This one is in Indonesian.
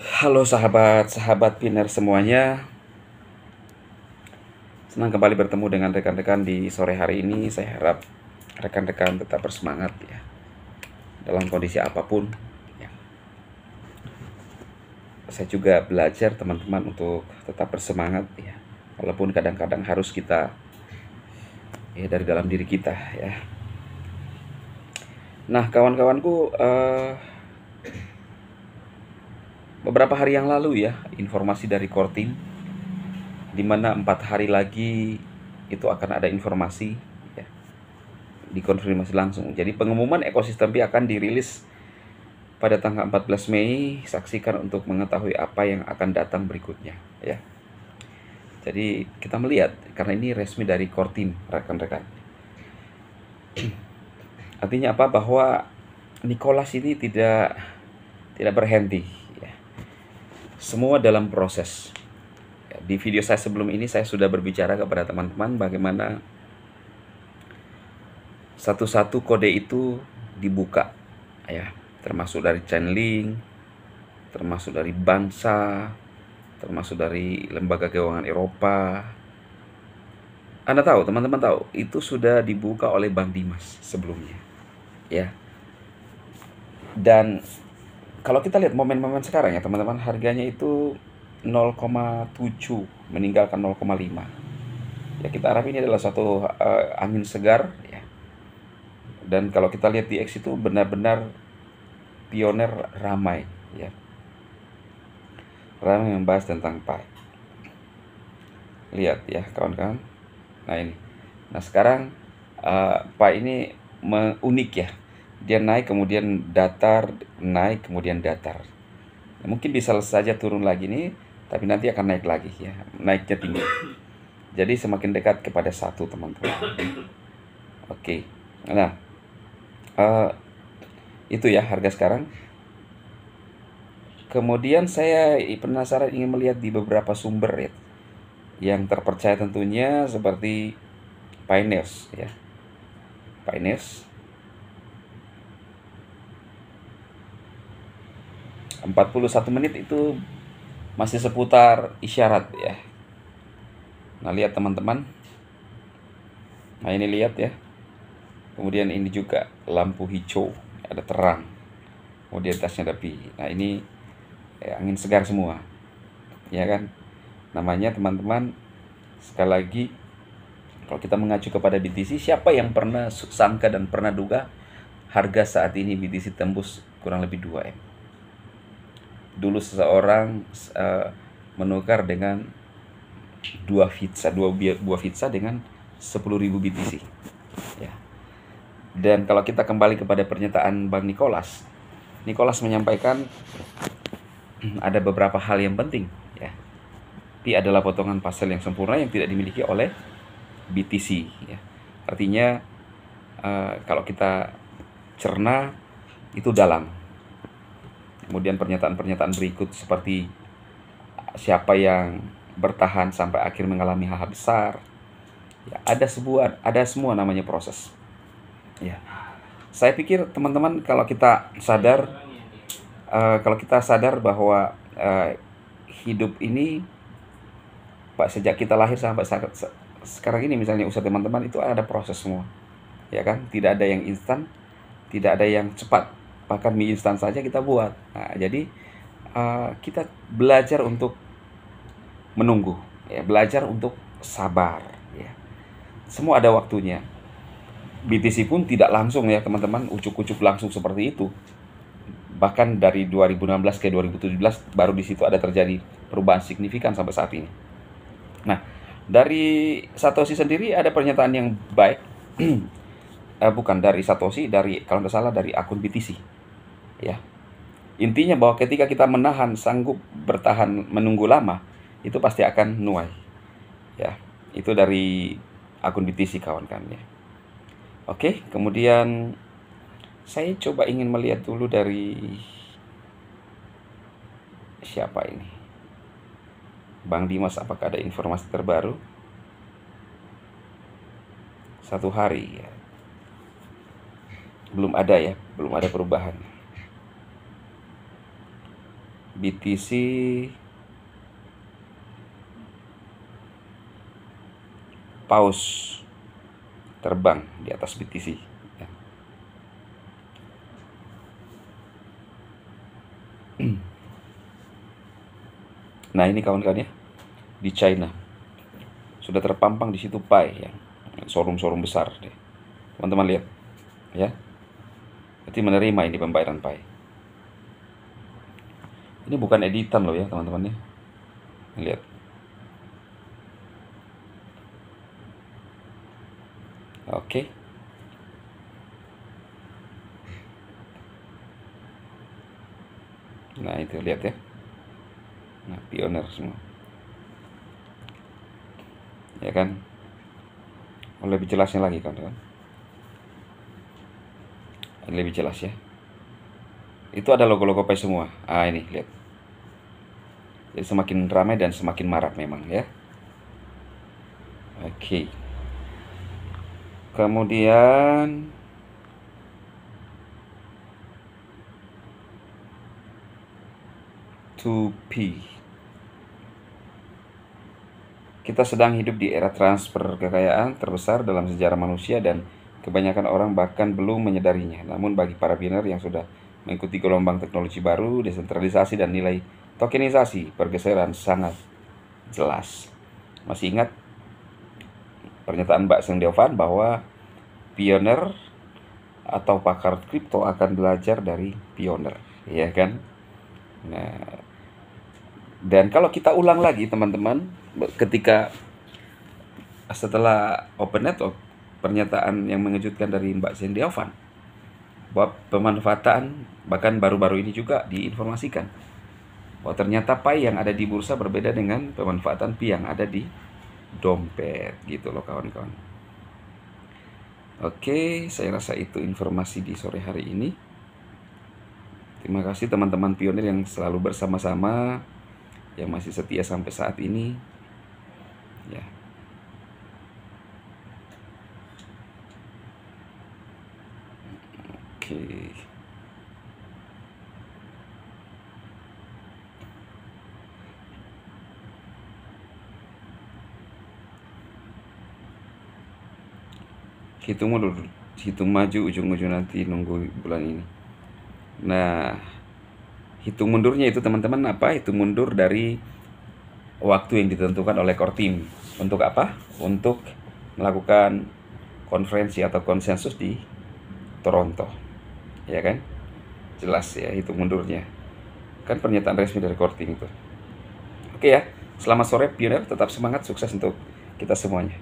Halo sahabat-sahabat Pinner semuanya. Senang kembali bertemu dengan rekan-rekan di sore hari ini. Saya harap rekan-rekan tetap bersemangat ya dalam kondisi apapun ya. Saya juga belajar teman-teman untuk tetap bersemangat ya. Walaupun kadang-kadang harus kita ya dari dalam diri kita ya. Nah, kawan-kawanku, beberapa hari yang lalu ya, informasi dari Kortim di mana 4 hari lagi itu akan ada informasi ya, dikonfirmasi langsung. Jadi pengumuman ekosistem B akan dirilis pada tanggal 14 Mei. Saksikan untuk mengetahui apa yang akan datang berikutnya ya. Jadi kita melihat karena ini resmi dari Kortim, rekan-rekan. Artinya apa? Bahwa Nicholas ini tidak berhenti ya. Semua dalam proses. Di video saya sebelum ini saya sudah berbicara kepada teman-teman bagaimana satu-satu kode itu dibuka ya, termasuk dari Chainlink, termasuk dari Bansa, termasuk dari lembaga keuangan Eropa. Anda tahu, teman-teman tahu, itu sudah dibuka oleh Bang Dimas sebelumnya ya. Dan kalau kita lihat momen-momen sekarang ya teman-teman, harganya itu 0,7 meninggalkan 0,5 ya. Kita harap ini adalah satu angin segar ya. Dan kalau kita lihat di X itu benar-benar pioner, ramai ya, ramai membahas tentang Pi. Lihat ya kawan-kawan. Nah ini, nah sekarang Pi ini unik ya. Dia naik kemudian datar, naik kemudian datar. Nah, mungkin bisa saja turun lagi nih, tapi nanti akan naik lagi ya, naiknya tinggi. Jadi semakin dekat kepada 1 teman-teman. Oke, nah itu ya harga sekarang. Kemudian saya penasaran ingin melihat di beberapa sumber ya, yang terpercaya tentunya seperti Pioneers ya. Pioneers 41 menit itu masih seputar isyarat ya. Nah lihat teman-teman, nah ini lihat ya. Kemudian ini juga lampu hijau, ada terang, kemudian atasnya ada pi. Nah ini angin segar semua ya kan. Namanya teman-teman, sekali lagi, kalau kita mengacu kepada BTC, siapa yang pernah sangka dan pernah duga harga saat ini BTC tembus kurang lebih 2M. Dulu seseorang menukar dengan 2 buah pizza dengan 10.000 BTC ya. Dan kalau kita kembali kepada pernyataan Bang Nicholas menyampaikan ada beberapa hal yang penting ya. Pi adalah potongan pasal yang sempurna yang tidak dimiliki oleh BTC ya. Artinya kalau kita cerna itu dalam. Kemudian pernyataan-pernyataan berikut seperti siapa yang bertahan sampai akhir mengalami hal besar ya, ada semua namanya proses ya. Saya pikir teman-teman, kalau kita sadar bahwa hidup ini Pak, sejak kita lahir sampai sekarang ini misalnya, usaha teman-teman itu ada proses semua ya kan. Tidak ada yang instan, tidak ada yang cepat, bahkan mie instan saja kita buat. Nah jadi kita belajar untuk menunggu ya, belajar untuk sabar ya. Semua ada waktunya. BTC pun tidak langsung ya teman-teman, ucuk-ucuk langsung seperti itu. Bahkan dari 2016 ke 2017 baru di situ ada terjadi perubahan signifikan sampai saat ini. Nah, dari Satoshi sendiri ada pernyataan yang baik. Bukan dari Satoshi, dari, kalau tidak salah, dari akun BTC ya. Intinya bahwa ketika kita menahan, sanggup bertahan menunggu lama, itu pasti akan nuai ya. Itu dari akun BTC kawan-kawan ya. Oke, kemudian saya coba ingin melihat dulu dari siapa ini, Bang Dimas, apakah ada informasi terbaru? 1 hari ya, belum ada ya, belum ada perubahan. BTC paus terbang di atas BTC. Nah ini kawan-kawan ya, di China sudah terpampang di situ Pi ya, showroom besar deh. Teman-teman lihat ya, berarti menerima ini pembayaran Pi. Ini bukan editan loh ya teman-teman ya, lihat. Oke. Nah itu lihat ya. Nah pioner semua. Ya kan. Lebih jelasnya lagi kan. Lebih jelas ya. Itu ada logo-logo Pi semua. Ah ini lihat. Jadi semakin ramai dan semakin marak memang ya. Oke. Kemudian kita sedang hidup di era transfer kekayaan terbesar dalam sejarah manusia dan kebanyakan orang bahkan belum menyadarinya. Namun bagi para pioner yang sudah mengikuti gelombang teknologi baru, desentralisasi dan nilai tokenisasi, pergeseran sangat jelas. Masih ingat pernyataan Mbak Seng Deovan bahwa pioner atau pakar kripto akan belajar dari pioner, ya kan? Nah, dan kalau kita ulang lagi teman-teman, ketika setelah Open Network, pernyataan yang mengejutkan dari Mbak Seng Deovan bahwa pemanfaatan, bahkan baru-baru ini juga diinformasikan bahwa ternyata Pi yang ada di bursa berbeda dengan pemanfaatan Pi yang ada di dompet gitu loh kawan-kawan. Oke, saya rasa itu informasi di sore hari ini. Terima kasih teman-teman pionir yang selalu bersama-sama, yang masih setia sampai saat ini. Ya. Oke. Hitung mundur, hitung maju, ujung-ujung nanti nunggu bulan ini. Nah, hitung mundurnya itu teman-teman apa? Hitung mundur dari waktu yang ditentukan oleh core team. Untuk apa? Untuk melakukan konferensi atau konsensus di Toronto. Ya kan? Jelas ya hitung mundurnya. Kan pernyataan resmi dari core team itu. Oke ya, selamat sore pioner, tetap semangat, sukses untuk kita semuanya.